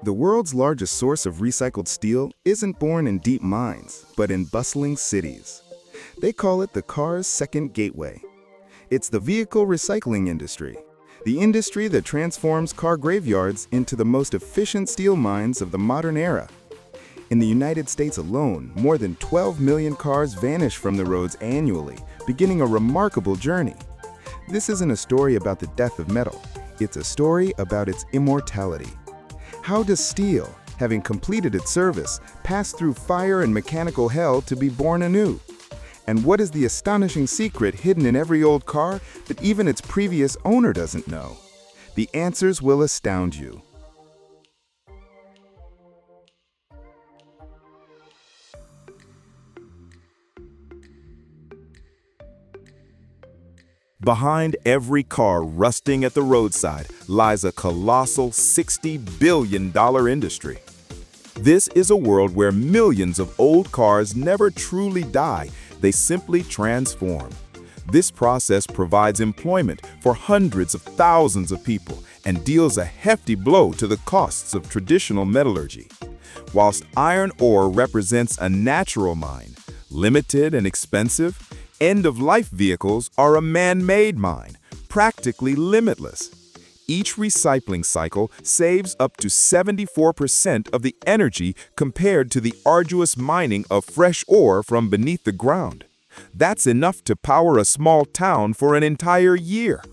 The world's largest source of recycled steel isn't born in deep mines, but in bustling cities. They call it the car's second gateway. It's the vehicle recycling industry, the industry that transforms car graveyards into the most efficient steel mines of the modern era. In the United States alone, more than 12 million cars vanish from the roads annually, beginning a remarkable journey. This isn't a story about the death of metal. It's a story about its immortality. How does steel, having completed its service, pass through fire and mechanical hell to be born anew? And what is the astonishing secret hidden in every old car that even its previous owner doesn't know? The answers will astound you. Behind every car rusting at the roadside lies a colossal $60 billion industry. This is a world where millions of old cars never truly die, they simply transform. This process provides employment for hundreds of thousands of people and deals a hefty blow to the costs of traditional metallurgy. Whilst iron ore represents a natural mine, limited and expensive, end-of-life vehicles are a man-made mine, practically limitless. Each recycling cycle saves up to 74% of the energy compared to the arduous mining of fresh ore from beneath the ground. That's enough to power a small town for an entire year.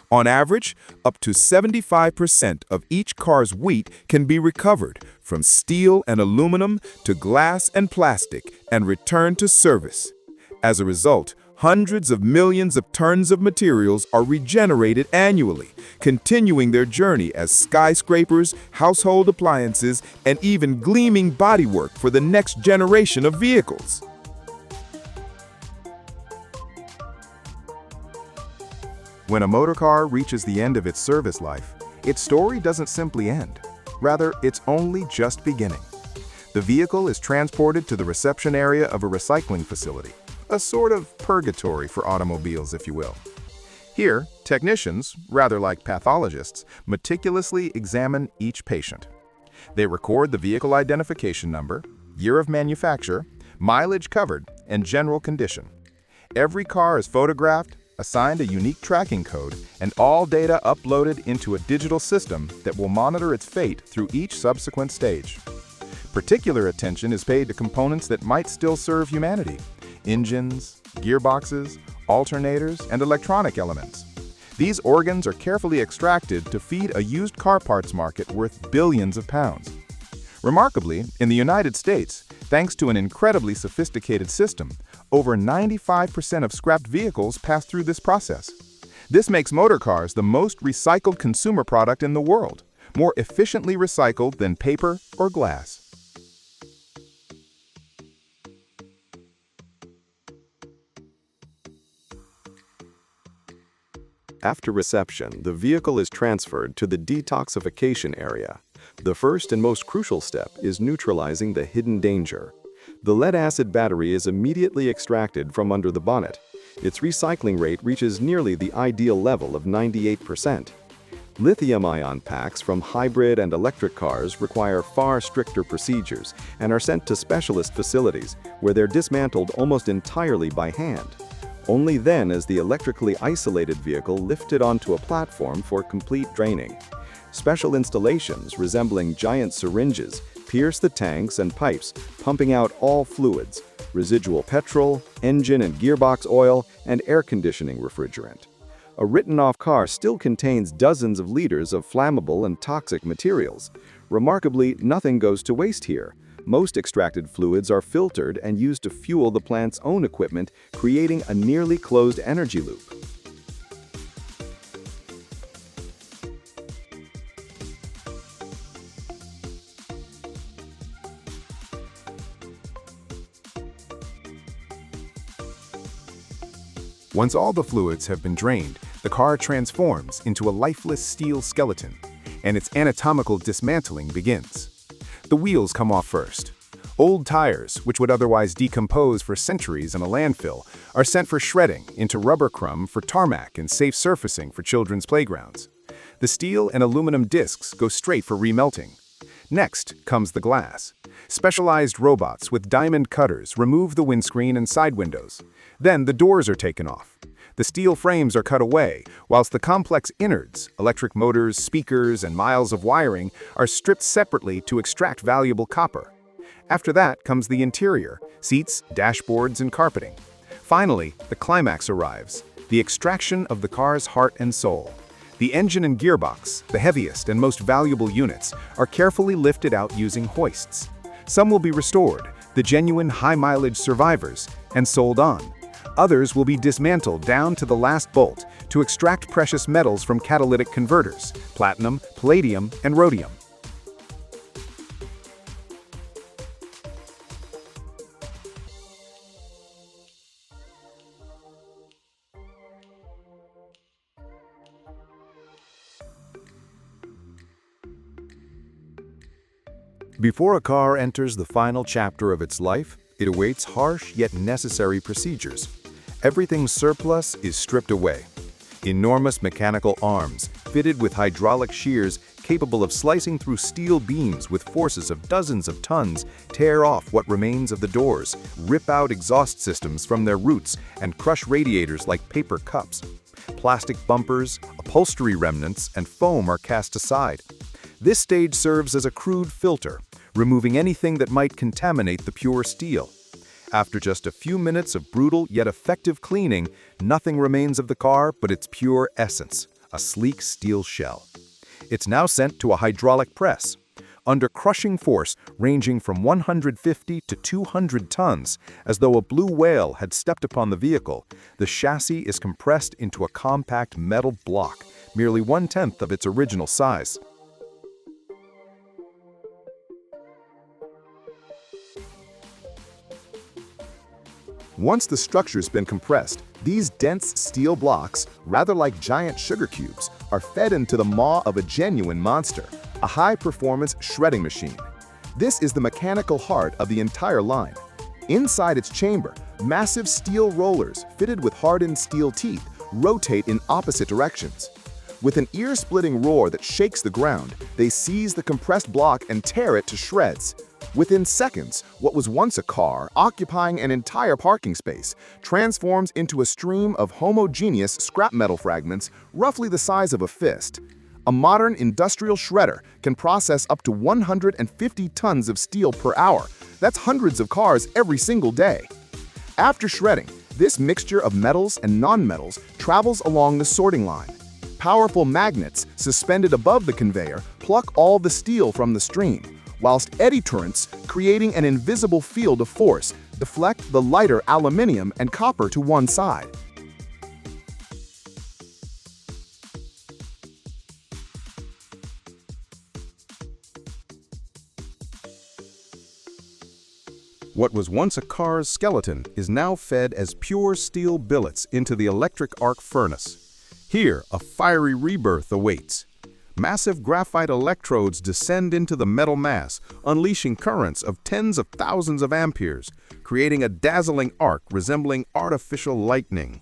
On average, up to 75% of each car's weight can be recovered, from steel and aluminum to glass and plastic, and returned to service. As a result, hundreds of millions of tons of materials are regenerated annually, continuing their journey as skyscrapers, household appliances, and even gleaming bodywork for the next generation of vehicles. When a motor car reaches the end of its service life, its story doesn't simply end. Rather, it's only just beginning. The vehicle is transported to the reception area of a recycling facility, a sort of purgatory for automobiles, if you will. Here, technicians, rather like pathologists, meticulously examine each patient. They record the vehicle identification number, year of manufacture, mileage covered, and general condition. Every car is photographed, assigned a unique tracking code, and all data uploaded into a digital system that will monitor its fate through each subsequent stage. Particular attention is paid to components that might still serve humanity: engines, gearboxes, alternators, and electronic elements. These organs are carefully extracted to feed a used car parts market worth billions of pounds. Remarkably, in the United States, thanks to an incredibly sophisticated system, over 95% of scrapped vehicles pass through this process. This makes motor cars the most recycled consumer product in the world, more efficiently recycled than paper or glass. After reception, the vehicle is transferred to the detoxification area. The first and most crucial step is neutralizing the hidden danger. The lead-acid battery is immediately extracted from under the bonnet. Its recycling rate reaches nearly the ideal level of 98%. Lithium-ion packs from hybrid and electric cars require far stricter procedures and are sent to specialist facilities, where they're dismantled almost entirely by hand. Only then is the electrically isolated vehicle lifted onto a platform for complete draining. Special installations resembling giant syringes pierce the tanks and pipes, pumping out all fluids: residual petrol, engine and gearbox oil, and air conditioning refrigerant. A written-off car still contains dozens of liters of flammable and toxic materials. Remarkably, nothing goes to waste here. Most extracted fluids are filtered and used to fuel the plant's own equipment, creating a nearly closed energy loop. Once all the fluids have been drained, the car transforms into a lifeless steel skeleton, and its anatomical dismantling begins. The wheels come off first. Old tires, which would otherwise decompose for centuries in a landfill, are sent for shredding into rubber crumb for tarmac and safe surfacing for children's playgrounds. The steel and aluminum discs go straight for remelting. Next comes the glass. Specialized robots with diamond cutters remove the windscreen and side windows. Then the doors are taken off. The steel frames are cut away, whilst the complex innards, electric motors, speakers, and miles of wiring, are stripped separately to extract valuable copper. After that comes the interior, seats, dashboards, and carpeting. Finally, the climax arrives, the extraction of the car's heart and soul. The engine and gearbox, the heaviest and most valuable units, are carefully lifted out using hoists. Some will be restored, the genuine high-mileage survivors, and sold on. Others will be dismantled down to the last bolt to extract precious metals from catalytic converters, platinum, palladium, and rhodium. Before a car enters the final chapter of its life, it awaits harsh yet necessary procedures. Everything surplus is stripped away. Enormous mechanical arms, fitted with hydraulic shears capable of slicing through steel beams with forces of dozens of tons, tear off what remains of the doors, rip out exhaust systems from their roots, and crush radiators like paper cups. Plastic bumpers, upholstery remnants, and foam are cast aside. This stage serves as a crude filter, removing anything that might contaminate the pure steel. After just a few minutes of brutal yet effective cleaning, nothing remains of the car but its pure essence, a sleek steel shell. It's now sent to a hydraulic press. Under crushing force ranging from 150 to 200 tons, as though a blue whale had stepped upon the vehicle, the chassis is compressed into a compact metal block, merely 1/10 of its original size. Once the structure's been compressed, these dense steel blocks, rather like giant sugar cubes, are fed into the maw of a genuine monster, a high-performance shredding machine. This is the mechanical heart of the entire line. Inside its chamber, massive steel rollers fitted with hardened steel teeth rotate in opposite directions. With an ear-splitting roar that shakes the ground, they seize the compressed block and tear it to shreds. Within seconds, what was once a car occupying an entire parking space transforms into a stream of homogeneous scrap metal fragments roughly the size of a fist. A modern industrial shredder can process up to 150 tons of steel per hour. That's hundreds of cars every single day. After shredding, this mixture of metals and non-metals travels along the sorting line. Powerful magnets suspended above the conveyor pluck all the steel from the stream, whilst eddy currents, creating an invisible field of force, deflect the lighter aluminium and copper to one side. What was once a car's skeleton is now fed as pure steel billets into the electric arc furnace. Here, a fiery rebirth awaits. Massive graphite electrodes descend into the metal mass, unleashing currents of tens of thousands of amperes, creating a dazzling arc resembling artificial lightning.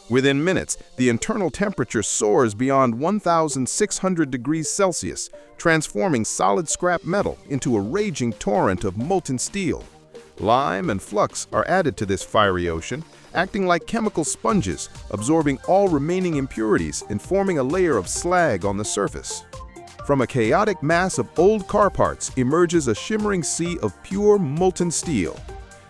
Within minutes, the internal temperature soars beyond 1,600 degrees Celsius, transforming solid scrap metal into a raging torrent of molten steel. Lime and flux are added to this fiery ocean, acting like chemical sponges, absorbing all remaining impurities and forming a layer of slag on the surface. From a chaotic mass of old car parts emerges a shimmering sea of pure molten steel.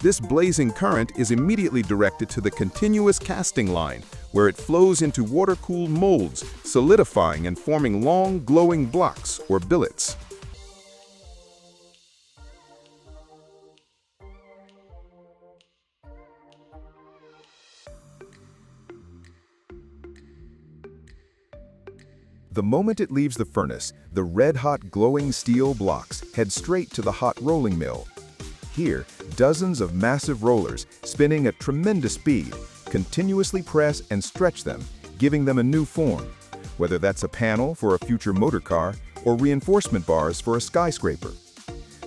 This blazing current is immediately directed to the continuous casting line, where it flows into water-cooled molds, solidifying and forming long, glowing blocks or billets. The moment it leaves the furnace, the red-hot glowing steel blocks head straight to the hot rolling mill. Here, dozens of massive rollers, spinning at tremendous speed, continuously press and stretch them, giving them a new form, whether that's a panel for a future motor car or reinforcement bars for a skyscraper.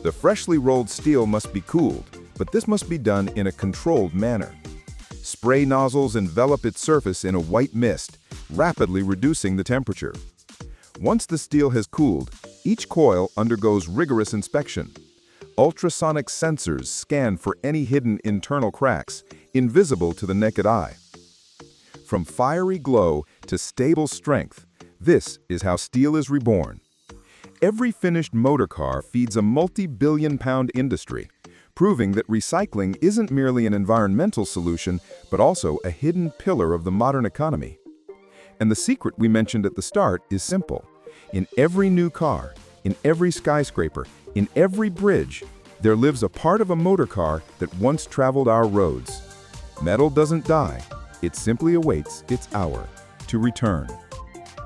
The freshly rolled steel must be cooled, but this must be done in a controlled manner. Spray nozzles envelop its surface in a white mist, rapidly reducing the temperature. Once the steel has cooled, Each coil undergoes rigorous inspection. Ultrasonic sensors scan for any hidden internal cracks, invisible to the naked eye. From fiery glow to stable strength, this is how steel is reborn. Every finished motor car feeds a multi-billion-pound industry, proving that recycling isn't merely an environmental solution, but also a hidden pillar of the modern economy. And the secret we mentioned at the start is simple. In every new car, in every skyscraper, in every bridge, there lives a part of a motor car that once traveled our roads. Metal doesn't die, it simply awaits its hour to return.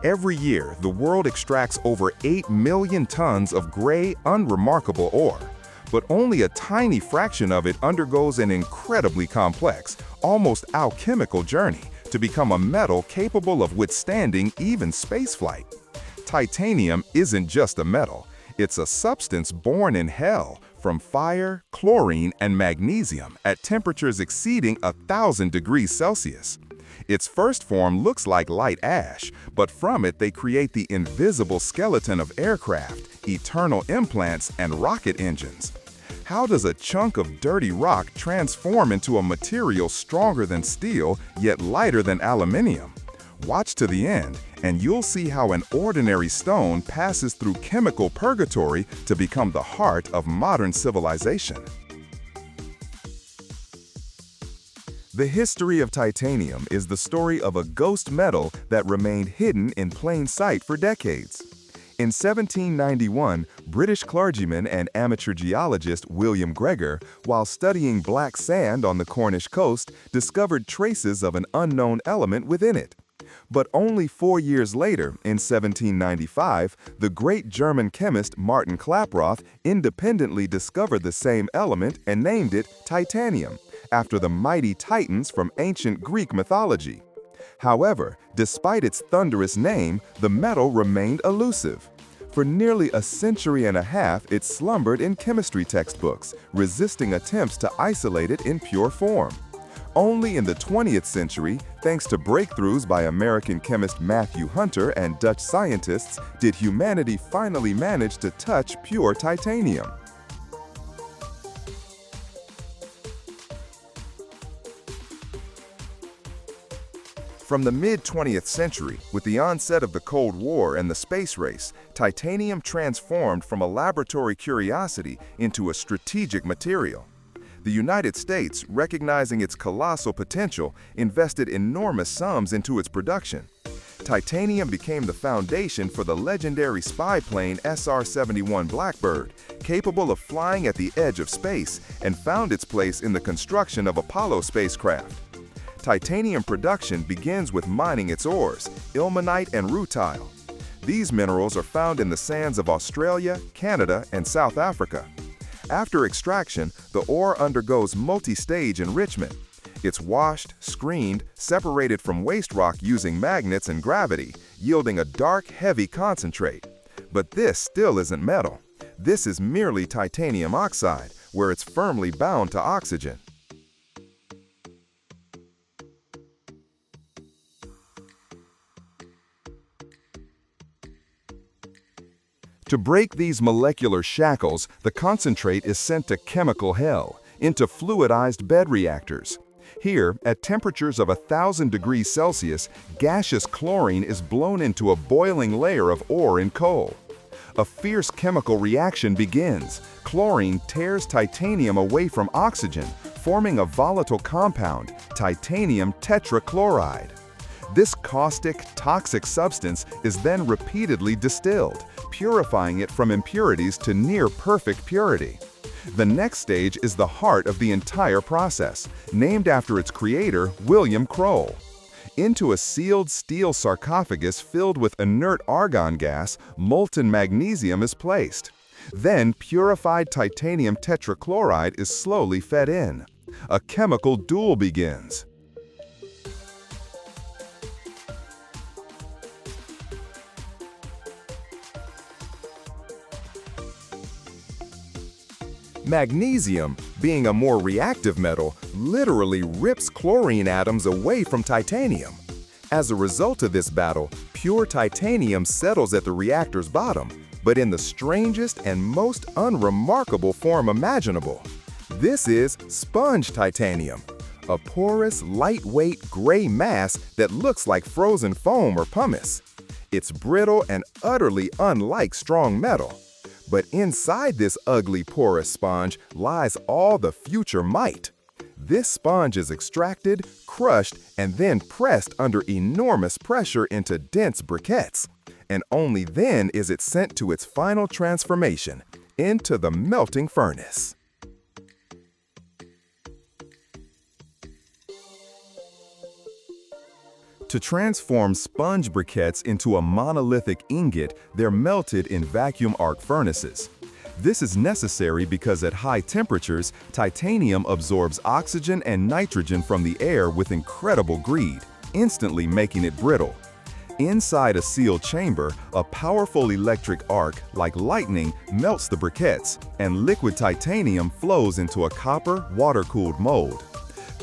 Every year, the world extracts over 8 million tons of gray, unremarkable ore, but only a tiny fraction of it undergoes an incredibly complex, almost alchemical journey to become a metal capable of withstanding even spaceflight. Titanium isn't just a metal, it's a substance born in hell from fire, chlorine, and magnesium at temperatures exceeding 1,000 degrees Celsius. Its first form looks like light ash, but from it they create the invisible skeleton of aircraft, eternal implants, and rocket engines. How does a chunk of dirty rock transform into a material stronger than steel, yet lighter than aluminium? Watch to the end, and you'll see how an ordinary stone passes through chemical purgatory to become the heart of modern civilization. The history of titanium is the story of a ghost metal that remained hidden in plain sight for decades. In 1791, British clergyman and amateur geologist William Gregor, while studying black sand on the Cornish coast, discovered traces of an unknown element within it. But only 4 years later, in 1795, the great German chemist Martin Klaproth independently discovered the same element and named it titanium, after the mighty Titans from ancient Greek mythology. However, despite its thunderous name, the metal remained elusive. For nearly a century and a half, it slumbered in chemistry textbooks, resisting attempts to isolate it in pure form. Only in the 20th century, thanks to breakthroughs by American chemist Matthew Hunter and Dutch scientists, did humanity finally manage to touch pure titanium. From the mid-20th century, with the onset of the Cold War and the space race, titanium transformed from a laboratory curiosity into a strategic material. The United States, recognizing its colossal potential, invested enormous sums into its production. Titanium became the foundation for the legendary spy plane SR-71 Blackbird, capable of flying at the edge of space, and found its place in the construction of Apollo spacecraft. Titanium production begins with mining its ores, ilmenite and rutile. These minerals are found in the sands of Australia, Canada, and South Africa. After extraction, the ore undergoes multi-stage enrichment. It's washed, screened, separated from waste rock using magnets and gravity, yielding a dark, heavy concentrate. But this still isn't metal. This is merely titanium oxide, where it's firmly bound to oxygen. To break these molecular shackles, the concentrate is sent to chemical hell, into fluidized bed reactors. Here, at temperatures of 1,000 degrees Celsius, gaseous chlorine is blown into a boiling layer of ore and coal. A fierce chemical reaction begins. Chlorine tears titanium away from oxygen, forming a volatile compound, titanium tetrachloride. This caustic, toxic substance is then repeatedly distilled, purifying it from impurities to near-perfect purity. The next stage is the heart of the entire process, named after its creator, William Kroll. Into a sealed steel sarcophagus filled with inert argon gas, molten magnesium is placed. Then purified titanium tetrachloride is slowly fed in. A chemical duel begins. Magnesium, being a more reactive metal, literally rips chlorine atoms away from titanium. As a result of this battle, pure titanium settles at the reactor's bottom, but in the strangest and most unremarkable form imaginable. This is sponge titanium, a porous, lightweight gray mass that looks like frozen foam or pumice. It's brittle and utterly unlike strong metal. But inside this ugly porous sponge lies all the future might. This sponge is extracted, crushed, and then pressed under enormous pressure into dense briquettes. And only then is it sent to its final transformation, into the melting furnace. To transform sponge briquettes into a monolithic ingot, they're melted in vacuum arc furnaces. This is necessary because at high temperatures, titanium absorbs oxygen and nitrogen from the air with incredible greed, instantly making it brittle. Inside a sealed chamber, a powerful electric arc, like lightning, melts the briquettes, and liquid titanium flows into a copper, water-cooled mold.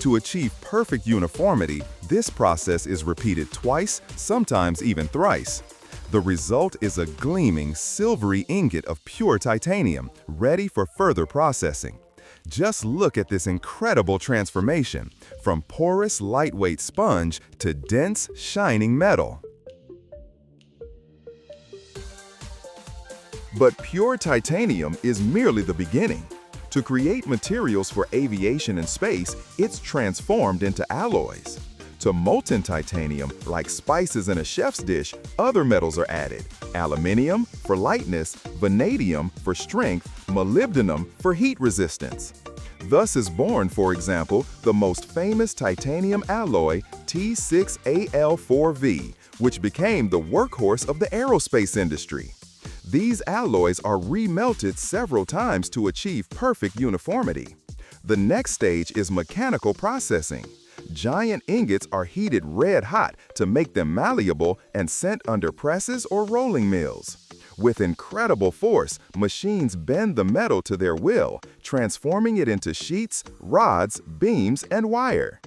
To achieve perfect uniformity, this process is repeated twice, sometimes even thrice. The result is a gleaming, silvery ingot of pure titanium, ready for further processing. Just look at this incredible transformation, from porous, lightweight sponge to dense, shining metal. But pure titanium is merely the beginning. To create materials for aviation and space, it's transformed into alloys. To molten titanium, like spices in a chef's dish, other metals are added. Aluminium for lightness, vanadium for strength, molybdenum for heat resistance. Thus is born, for example, the most famous titanium alloy, T6Al4V, which became the workhorse of the aerospace industry. These alloys are remelted several times to achieve perfect uniformity. The next stage is mechanical processing. Giant ingots are heated red hot to make them malleable and sent under presses or rolling mills. With incredible force, machines bend the metal to their will, transforming it into sheets, rods, beams, and wire.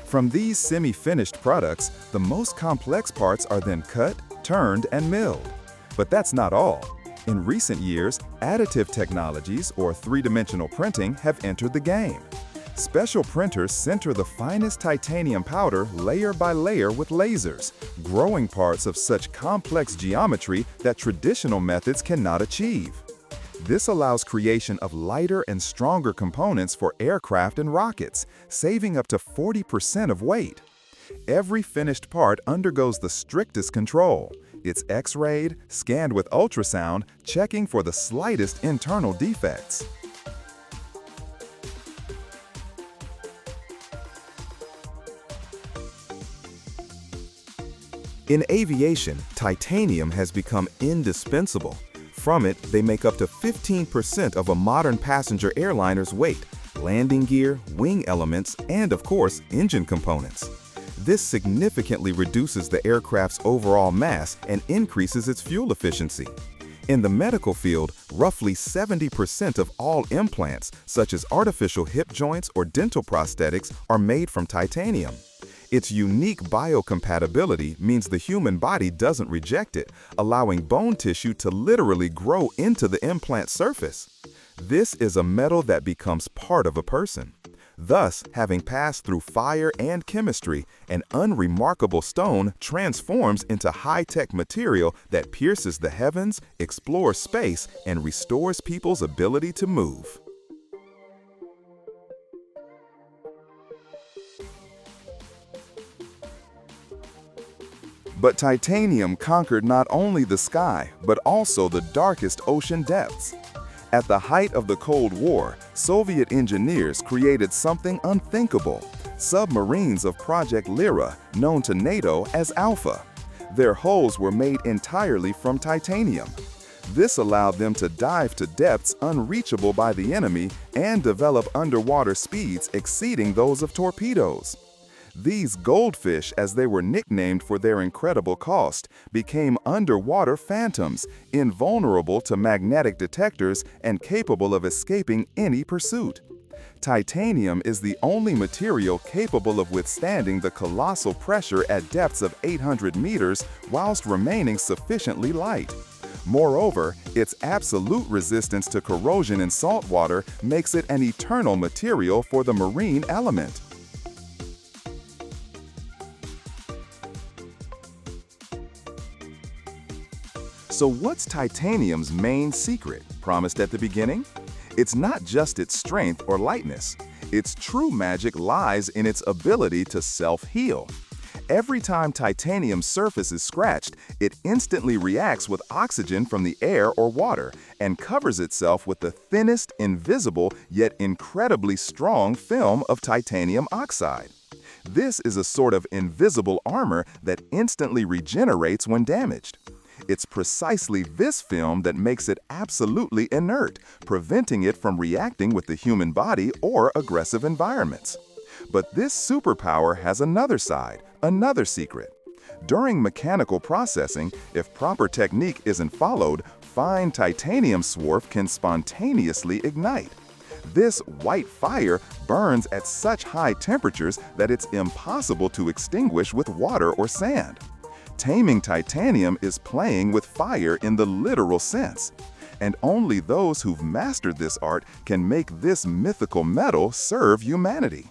From these semi-finished products, the most complex parts are then cut, turned, and milled. But that's not all. In recent years, additive technologies, or three-dimensional printing, have entered the game. Special printers sinter the finest titanium powder layer by layer with lasers, growing parts of such complex geometry that traditional methods cannot achieve. This allows creation of lighter and stronger components for aircraft and rockets, saving up to 40% of weight. Every finished part undergoes the strictest control. It's X-rayed, scanned with ultrasound, checking for the slightest internal defects. In aviation, titanium has become indispensable. From it, they make up to 15% of a modern passenger airliner's weight, landing gear, wing elements, and of course, engine components. This significantly reduces the aircraft's overall mass and increases its fuel efficiency. In the medical field, roughly 70% of all implants, such as artificial hip joints or dental prosthetics, are made from titanium. Its unique biocompatibility means the human body doesn't reject it, allowing bone tissue to literally grow into the implant surface. This is a metal that becomes part of a person. Thus, having passed through fire and chemistry, an unremarkable stone transforms into high-tech material that pierces the heavens, explores space, and restores people's ability to move. But titanium conquered not only the sky, but also the darkest ocean depths. At the height of the Cold War, Soviet engineers created something unthinkable: submarines of Project Lyra, known to NATO as Alpha. Their hulls were made entirely from titanium. This allowed them to dive to depths unreachable by the enemy and develop underwater speeds exceeding those of torpedoes. These goldfish, as they were nicknamed for their incredible cost, became underwater phantoms, invulnerable to magnetic detectors and capable of escaping any pursuit. Titanium is the only material capable of withstanding the colossal pressure at depths of 800 meters whilst remaining sufficiently light. Moreover, its absolute resistance to corrosion in salt water makes it an eternal material for the marine element. So what's titanium's main secret, promised at the beginning? It's not just its strength or lightness. Its true magic lies in its ability to self-heal. Every time titanium's surface is scratched, it instantly reacts with oxygen from the air or water and covers itself with the thinnest, invisible, yet incredibly strong film of titanium oxide. This is a sort of invisible armor that instantly regenerates when damaged. It's precisely this film that makes it absolutely inert, preventing it from reacting with the human body or aggressive environments. But this superpower has another side, another secret. During mechanical processing, if proper technique isn't followed, fine titanium swarf can spontaneously ignite. This white fire burns at such high temperatures that it's impossible to extinguish with water or sand. Taming titanium is playing with fire in the literal sense. And only those who've mastered this art can make this mythical metal serve humanity.